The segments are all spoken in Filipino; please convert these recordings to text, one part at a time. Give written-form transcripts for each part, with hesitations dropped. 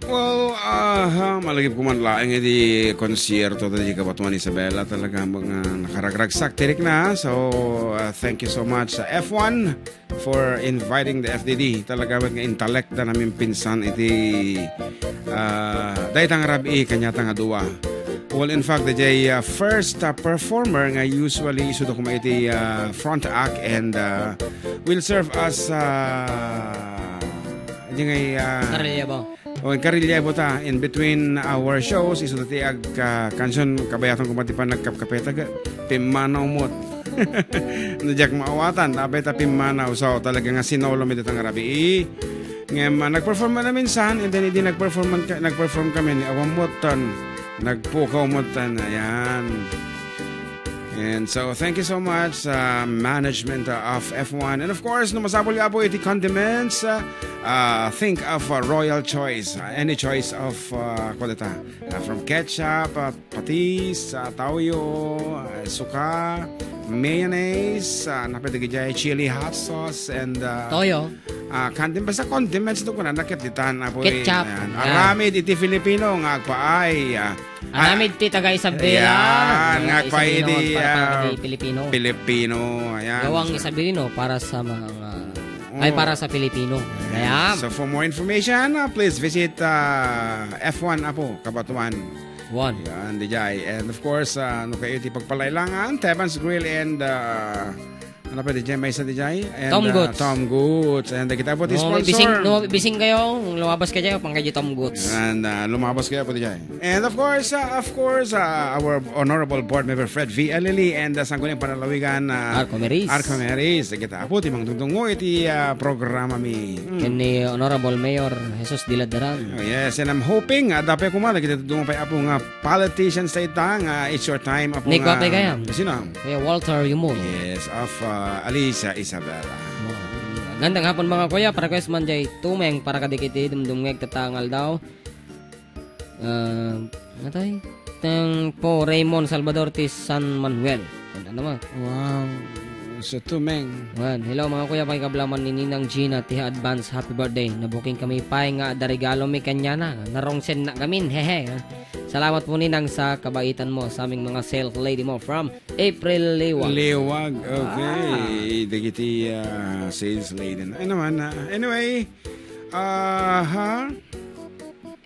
Well, malagip ko man laing iti konsierto tadi Kabatuan Isabela talaga mga nakaragragsak tirik na. So, thank you so much sa F1 for inviting the FDD. Talaga nga intellect na namin pinsan iti dahil tang rabi kanya tang duwa. Well, in fact, the first performer nga usually isudo kuma iti front act and will serve as karilya ta in between our shows iso dati ag kanson kabayatan ko matipan nagkapkapeta pimanaw mot najak maawatan tapay ta pimanaw so talaga nga sinolo mi datang rabi ngem nagperform na minsan and then hindi nagperform kami ni awamotan nagpukaw motan ayan. And so, thank you so much, management of F1. And of course, no masabol nga po iti condiments. Think of a royal choice. Any choice of, from ketchup, patis, toyo, suka, mayonnaise, chili hot sauce, and toyo. Basta condiments ito ko na nakititan. Ketchup. Aramid iti Filipino, nga agpaay. Aramid ti tagay Isabela. Ayan, nga agpaay di Pilipino. Ayan. Gawang Isabelino para sa mga ay para sa Pilipino. Ayan. So for more information, please visit F1 Apo, Kabatuan. Yan, dijay. And of course, ano kayo iti pagpalailangan, Teban's Grill and ano pa DJ? May isa DJ? Tom Goods. And kita po sponsor. Bising kayo. Lumabas kayo. Pangkayo Tom Goods. And lumabas kayo po DJ. And of course, our honorable board member Fred V. Alili and sangguling panalawigan Arco Meris. Kita po timang tungtungo iti programa mi. Ni Honorable Mayor Jesus Diladaran. Oh, yes, and I'm hoping dapat kumada kita tungtungo pa po nga politicians sa itang it's your time. Nick Wapay kaya? Sino? Walter Yumol. Yes, of Alicia Isabela. Gandang hapon mga kuya, para request man jay tumeng para kadikiti dumdumngeg tatangal daw. Natay tang po Raymond Salvador ti San Manuel. Ano naman? Wow. So tumeng. Hello mga kuya, pakikablaman ni Ninang Gina ti advance happy birthday. Nabuking kami pay nga da regalo mi kanya na. Narongsen na gamin. Hehe. Salamat po Ninang sa kabaitan mo sa aming mga sales lady mo from April Liwag. Okay. Dagiti sales lady. Ay naman. Anyway.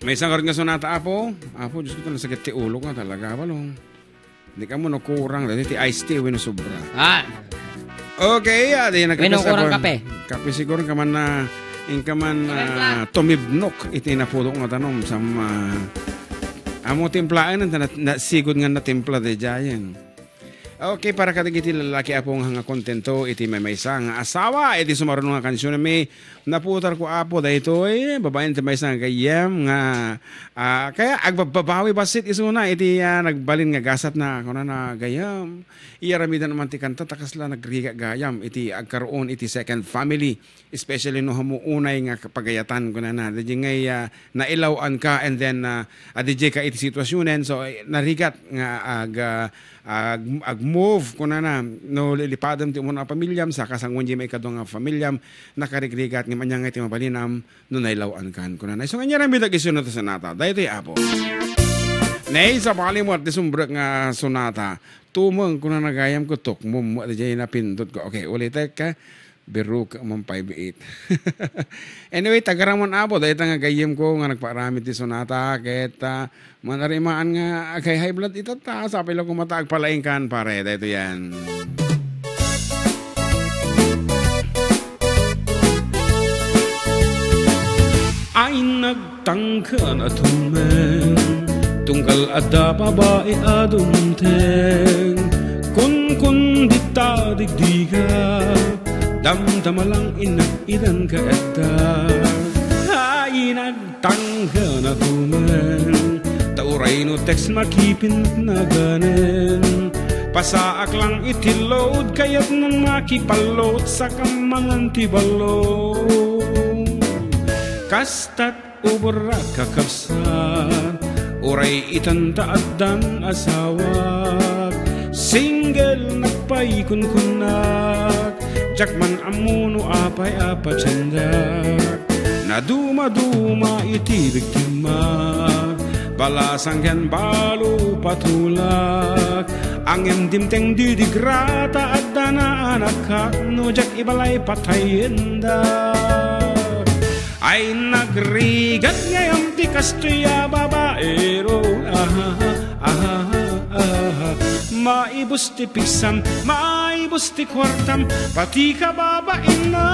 May isang karoon nga sonata Apo. Apo, Diyos ko nasakit ti ulo ka talaga. Balong. Hindi ka mo nakurang. Dati ti iced tea wino sobra. Okay. Wino kurang kape. Kape siguro ka man na tumibnok. Iti naputo nga tanong sa amo timplaan na sigod nga na timpla de jayan. Okay, para katigiti lalaki apong hanga kontento iti may isang asawa iti sumaron nga kansyon may naputar ko apo dahito babaen ti may isang gayem nga kaya agbabawi basit isuna iti nagbalin nga gasat na kuna na gayam iyaramidan naman ti kanta takasla nagriga gayam iti agkaroon iti second family especially no hamuunay nga pagayatan kuna na DJ ngay nailawan ka and then DJ ka iti sitwasyonen so narigat nga ag-move kuna na no lilipadam ti umuna pamilyam sa kasangon di may kadong pamilyam nakarigrigat ng manyang iti mabalinam no nailawan kan kuna na so nga ram bidag isunod sa nata dahito Apo nay sa palimot ti sumbrek nga sonata tumeng kuna nagayam ko tok mo di na pindot ko okay ulit ka Biro ka mong 5'8". Anyway, tagaramon Apo dahil nga gayem ko nga nagparamit ti sonata kita manarimaan nga kay high blood itata sabi lang kumataag palaing kan pare dahil yan. Ay nagtangka na tumeng tungkal Adda babae adumteng kun dita digdiga damdamalang idan ka Adda ay nagtangka na tumeng tauray no text makipin na ganen pasaak lang itilod kaya't nang makipalot sa kamangan tibalot kastat ubra kakabsat uray itantaad dan asawak single nagpaikunkunak jakman amuno apay apachandak na duma-duma iti biktima. Balasang ken balu patulak, angin dimteng didigrata at dana anak nujak ibalay patayenda. Ay nagrigat ngayam ti kastuya babaero, maibus ti piksam, maibus ti kwartam, pati ka babainam.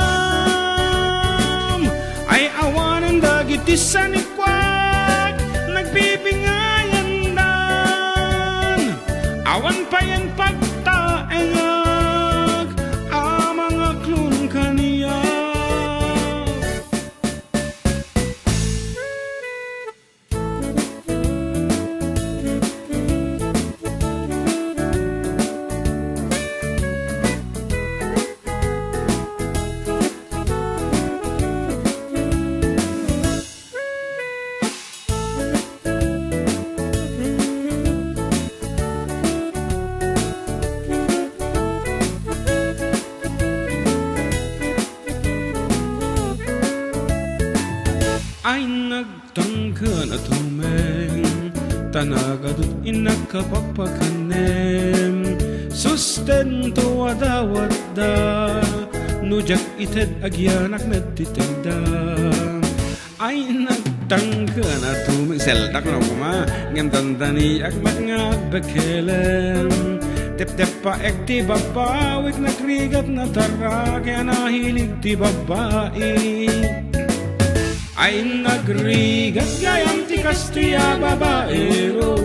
Ay awanan dagiti sanikwak, nagbibingayan dan. Awan pa yan pagtaengag, amang aklon kaniya. Ay nagtangka na tumeng, tanagadut inakapapakanem, sustento wadawada, nujak ited agyanak na titigda. Ay nagtangka na tumeng, seldak na kuma, ngam tandani akmat nga bekelem. Tep-tep pa ek ti babawik, nakrigat na tara, kaya nahilig ti babae. Ay nagrigat gayam ti kastiya babaero,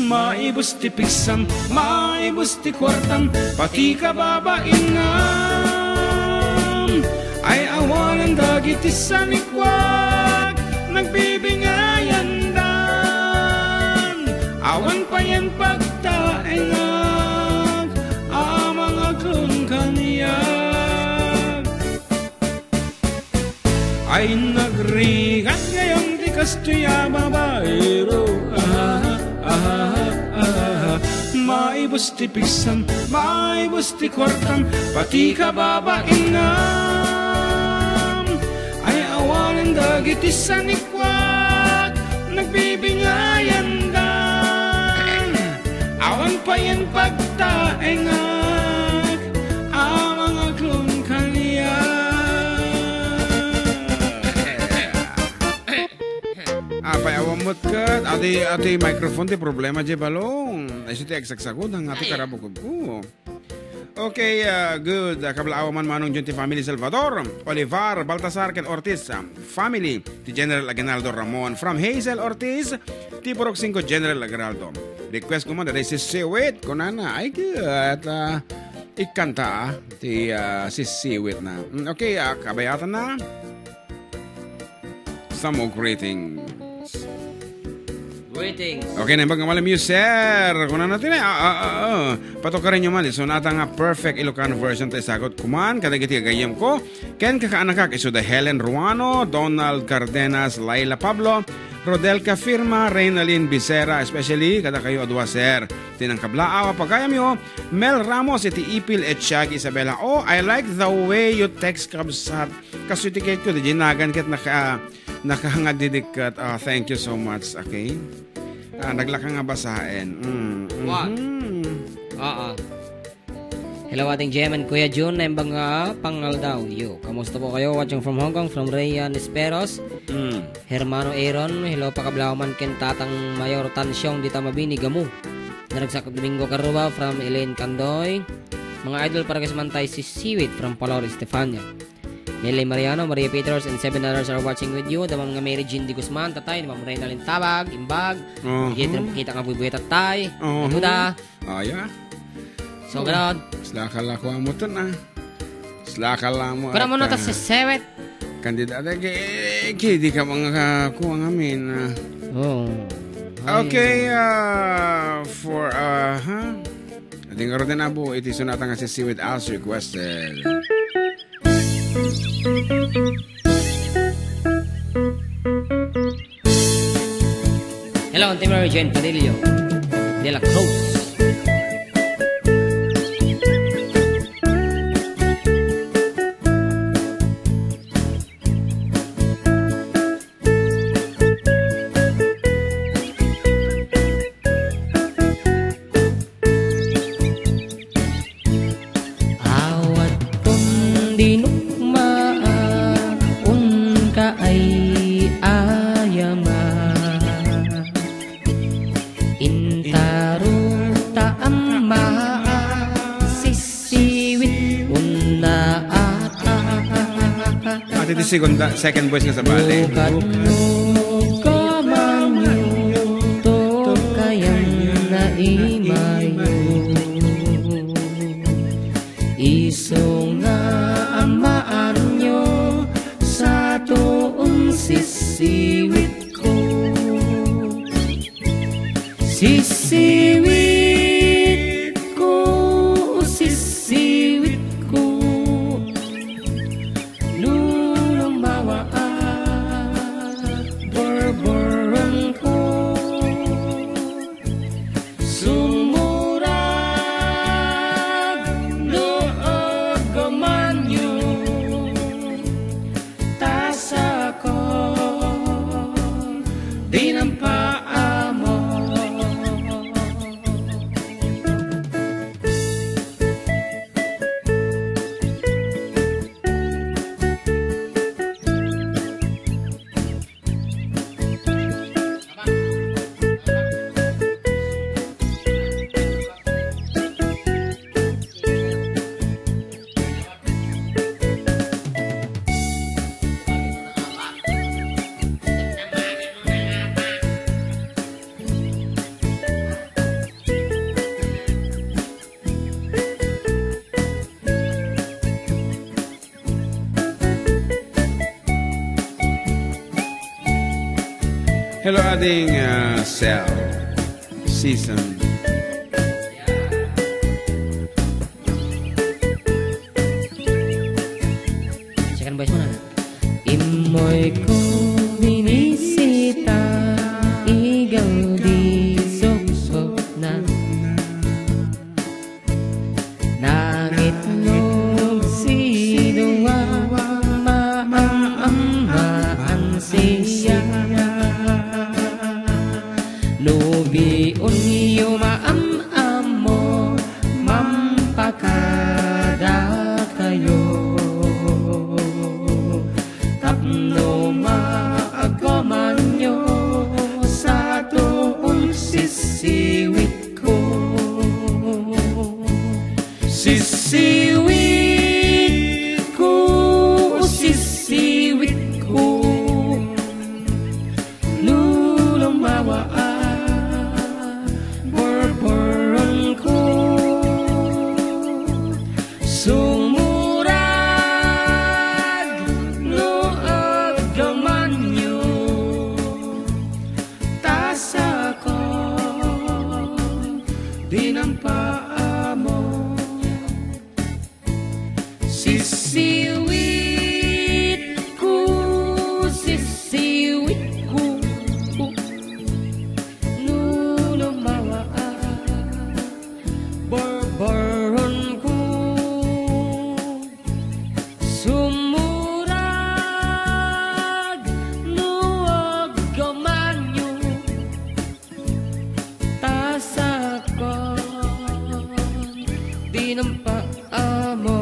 maibus ti piksam, maibus ti kwartam, pati ka babaingam. Ay awanan dagiti sanikwak, nagbibingayan dan. Awan pa yan pagtaengag, amang aklon kaniya. Ay nagrigat ngayong di kastuya babaero, maibus ti piksam, maibus ti kwartam, pati ka babaingam. Ay awanan dagiti sanikwak, nagbibingayan dan. Awan pa yan pagtaengag, amang aklon kaniya. Apay awamot kat, ati microphone ti problema di balong. Ay siya ti agsaksagod ang ati karabukog ko. Okay, good. Kablaawaman manong dyan ti family Salvador, Olivar, Baltasar, ken Ortiz. Family, ti General Aguinaldo Ramon. From Hazel Ortiz, ti Purok 5 General Aguinaldo. Request ko man, dahil si Siwit, kunana. Ay, good. Ikanta, ti si Siwit na. Okay, kabayatan na. Some more greetings. Greetings. Okay na bang malam you sir. Kung natin patokarin nyo mali. So nata nga perfect Ilocano version tayo sagot. Kuman, kadagiti gayam ko. Ken kakaanak isuda Helen Ruano, Donald Cardenas, Laila Pablo, Rodelka Firma, Reynalyn Bisera, especially kada kayo adwa sir. Tinang kablaawa pagayam yo. Mel Ramos, iti Ipil et Shag Isabela. Oh, I like the way you text kabsat. Kasutikate ko, di jinagan ket nakahangad didikat. Thank you so much. Okay. Naglaka nga basahin. What? Hello ating Jemen, Kuya Jun, nembang pangal daw. Yo, kamusta po kayo? Watching from Hong Kong, from Rayan Esperos. Hermano Aaron, hello pa kablauman ken tatang Mayor Tansyong di tamabini gamu. Naragsak Domingo Karruba from Elaine Candoy. Mga idol para kasamantay si Siwit from Palor Estefania. Nelly Mariano, Maria Peters, and 7 others are watching with you. Damang nga Mary Jean Di Guzman, tatay, ni Ma'am Reynalyn Tabag, Imbag, kita nga buibuya tatay, Huda. Yeah. So, gano'n. Slakala ko mo ito na. Slakala mo. Kuna mo na ito si Sewet. Kandidata, di ka mga kuha ngamin. Okay, for, ating karoon din abo, iti sunata nga si Siwit as requested. Hello, Auntie Mary Jane Padillo de la Cruz. At ito second voice nga sa bali. Bukat mo ko man to kayang naimayo. Iso nga amaan nyo sa tuong sisiwit ko. Sisiwit ko, sisiwit ko, lumawa borboron ko. Sumurag noog gamanyo, tasa ko di ng paamo. Hello ading Cell Season. Second voice mo na. Imoy ko binisita, igaw di sok-sok na. Nangit nung sinuwa, maang-amaan siya. Lubiun niyo maam-amo, mampakada kayo. Tapno maagaman nyo sa tuong sisiwit ko. Sisiwit ko, sisiwit ko, lumawa borboron ko. Sumurag noog gamanyo, tasa ko di ng paamo. Sisiwit ko, sisiwit ko, lumawa borboron ko. Sumurag noog gamanyo, tasa ko di ng paamo.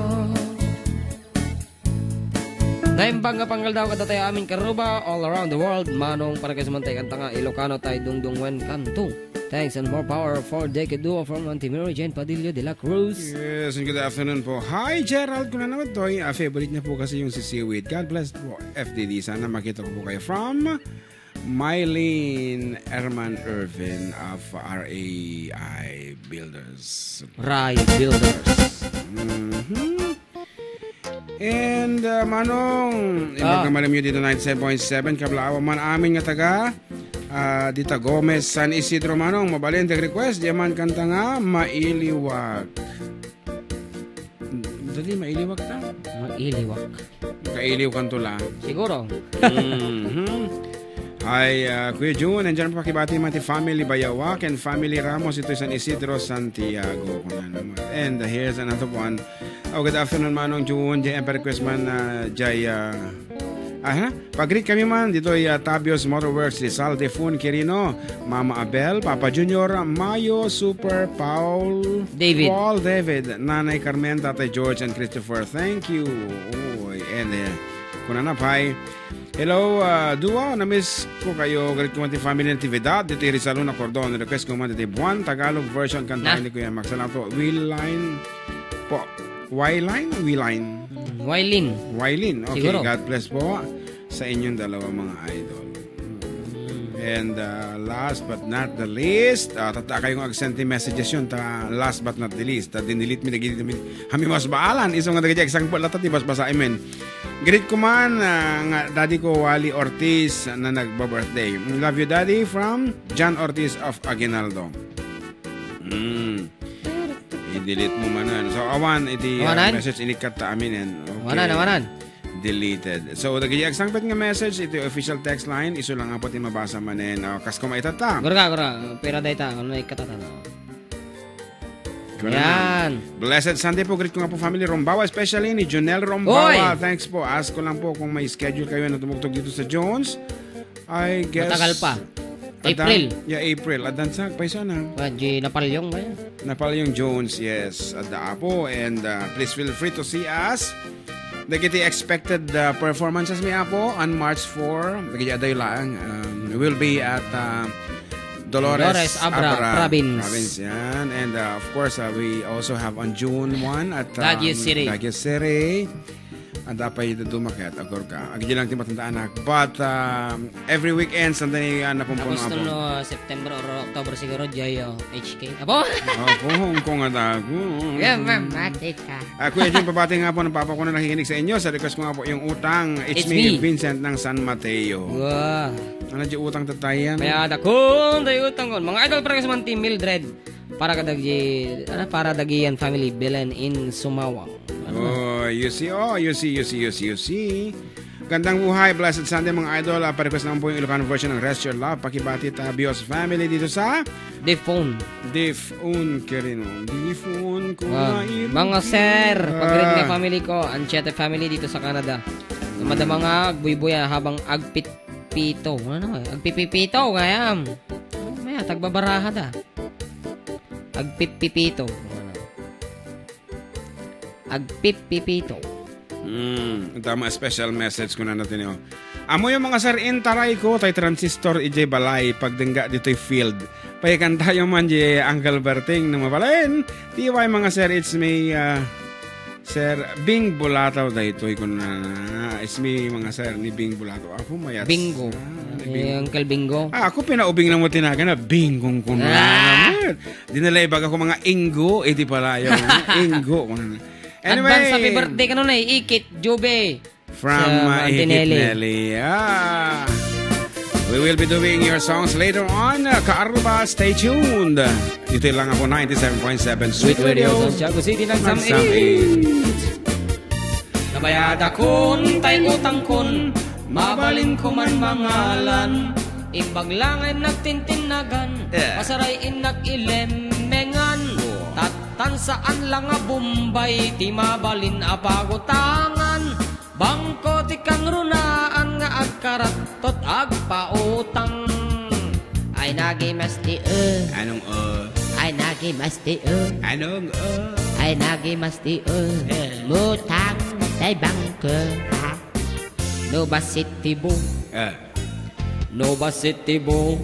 Naimbang nga panggal daw kada tayo amin karuba all around the world. Manong para kayo sumantay kanta nga Ilocano tayo dungdungwen kanto. Thanks and more power for Decade Duo from Antimiro Jane Padilla de la Cruz. Yes, and good afternoon po. Hi Gerald, kung na naman to, favorite niya po kasi yung sisiwit. God bless po FDD. Sana makita ko po kayo from Mylene Erman Irvin of RAI Builders. Rai Builders. And Manong, ibagamalam nyo dito 97.7 kablaawa man amin nga taga Dita Gomez San Isidro Manong, mabalintag request diyaman kanta nga Mailiwag. Dali mailiwag ta? Mailiwag. Kailiw kanto lang. Siguro. Ay, Kuya June, nandiyan pa pakibati mati family Bayawak and family Ramos. Ito San Isidro, Santiago. And here's another one. Oh, good afternoon, Manong June. Jay Emperor request man, Jay, pag-greet kami man. Dito ay Tabios Motorworks, Rizal Defun, Quirino, Mama Abel, Papa Junior, Mayo, Super, Paul, David, Nanay Carmen, Tatay George, and Christopher. Thank you. Oh, and kunanapay. Hello, Duo. Na-miss ko kayo. Galit ko man family natividad. Dito Rizal na Cordon. Request ko man dito Buwan, Tagalog version. Kantahin ni Kuya Max. Salamat po. Wheel line po. Y-line? Wheel line? Wylin. Okay, Siguro. God bless po sa inyong dalawa mga idol. And last but not the least, tata kayong agsenti messages yun, last but not the least, dinilit mi, hami mas baalan, isong nga nagajag, isang po latat, ibas basa, amen. Greet ko man, nga daddy ko, Wally Ortiz, na nagba-birthday. Love you, daddy, from John Ortiz of Aguinaldo. I-delete mo manan. So, awan, iti message inikat ta amin. Okay. Wanan. Deleted. So, nagiging sangpet nga message, ito yung official text line, iso lang apat yung mabasa manin. Kas ko maitata. Gura. Pera dayta. Ano ay katata. Yan. Blessed Sunday po. Greet ko nga po family Rombawa, especially ni Jonel Rombawa. Thanks po. Ask ko lang po kung may schedule kayo na tumugtog dito sa Jones. I guess... Matagal pa. April. April. Adan sa paiso na. Napalyong ba yan? Napalyong Jones, yes. Adda po. And please feel free to see us. Nagiti expected performances mi apo on March 4. Nagiti aday lang. We will be at Dolores Abra Province. Yan. And of course, we also have on June 1 at Baguio City. Ang dapat yung dumaket, agor ka. Agdi lang timatandaan anak. But every weekend, sandali napumpuno ako. Gusto no, September or October siguro, Joyo HK. Apo? Opo, kung nga ako. Yeah, mamati ka. Kuya Jun, pabati nga po ng papa ko na nakikinig sa inyo. Sa request ko nga po yung utang. It's me, Vincent ng San Mateo. Wow. Ano dyan utang tatayan? Kaya dakon, tayo utang kon. Mga idol para sa Team Mildred. Para dagiyan family Belen in Sumawang. You see. Gandang buhay, blessed Sunday mga idol. Pa-request naman po yung Ilocano version ng Rest Your Love. Pakibati Bios family dito sa Defone Kerino. Defone ko mga sir, pag-read nga family ko, Anchete family dito sa Canada. Madama nga, agbuy-buya habang agpipito. Agpipipito, ngayam. Maya, tagbabaraha da. Agpipipito. Tama, special message ko na natin yun. Amo yung mga sir taray ko, tay transistor ijay balay, pagdengga dito'y field. Payakan tayo man di Uncle Berting na mabalain. Tiway mga sir, it's me, Sir Bing Bulataw daytoy ko na. It's me mga sir ni Bing Bulataw. Ako mayat. Bingo. Uncle Bingo. Ako pinaubing lang mo tinaga na bingong ko na. Dinalay baga ko mga ingo, di pala yung ingo. Anyway. Advance happy birthday ka nun Ikit Jube. From Ikit Nelly. We will be doing your songs later on. KARRUBA, stay tuned. Dito lang ako 97.7 Sweet Radio. Santiago City ng Sam-8. Nabayad akon, tay utang kon, mabalin ko man mangalan. Imbag lang ay nagtintinagan, pasarayin nag-ilemengan. Tatan saan lang nga Bombay, ti mabalin apagutangan. Bangko ti kang runaan nga agkarat tot agpautang. Ay nagimas ti Anong ay nagimas ti Anong ay nagimas ti mutang tay bangko. No basit ti bo no basit ti bo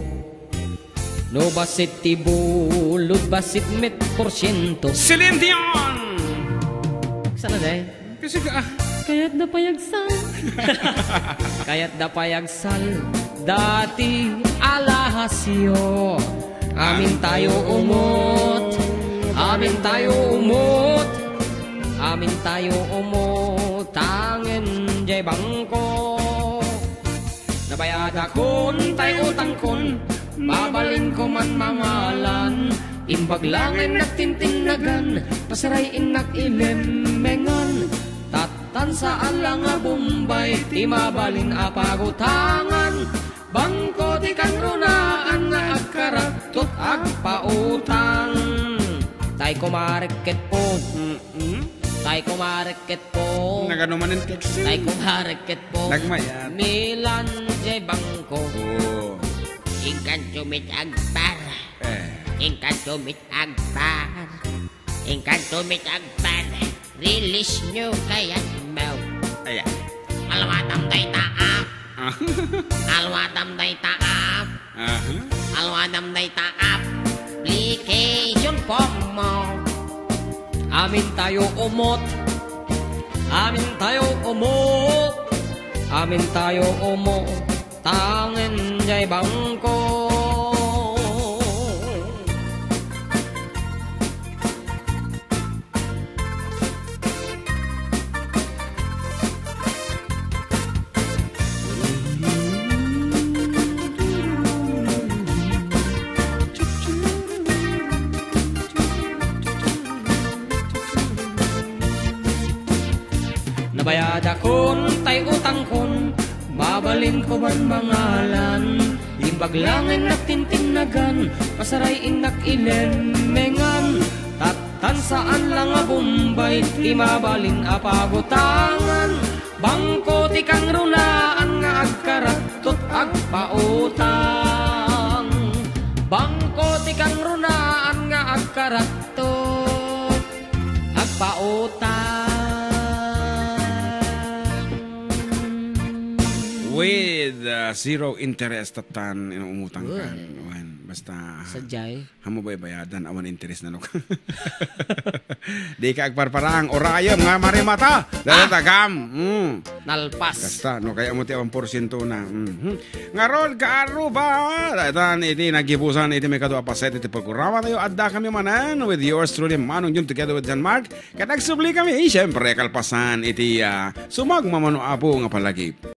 no basit ti bo lud basit met porsyento. Celine Dion! Sana day? Kasi ka Kaya't napayagsal Kaya't napayagsal dati alahasyo. Amin tayo umot, amin tayo umot, amin tayo umot, tangin jay bangko. Nabayad akon tay utang kon, babalin ko man mangalan. Imbag lang ay nagtintinagan, pasarayin nag-ilemengan. Tatan saan lang nga Bombay, ti mabalin apagutangan. Bangko ti kan runaan nga agkarat tot agpautang. Tay ko market po, tay ko market po, naganuman ng text. tay ko market po, nagmayat Milan jay bangko. Ingkan tumit agbar, ingkan tumit agbar, ingkan tumit agbar. Release nyo kaya't mau. Alwatam day taap, alwatam day taap, alwatam day taap. Application form mo. Amin tayo umot, Amin tayo umo, tangin jay bangko. Nabayad akon, tay utang kon, babalin ko man mangalan. Imbag langin nagtintinagan, pasaray inak ilenmengan. Tatan saan lang nga Bombay, imabalin apagutangan. Bangko ti kang runaan nga agkaratot agpautang. Bangko ti kang runaan nga agkaratot agpautang. With zero interest tatan inuumutang kan. Basta Sadyay. hamo ba bayadan awan interest na no. Di ka agparparang orayom nga marimata. Dala tagam. Nalpas. Basta no kaya mo ti 1% na. Ngarol KARRUBA. Datan iti nagibusan iti may kadua paset iti programa tayo Adda kami Manen with yours truly Manong Jun together with John Mark. Kaya nagsubli kami syempre kalpasan iti sumag mamano apo nga palagi.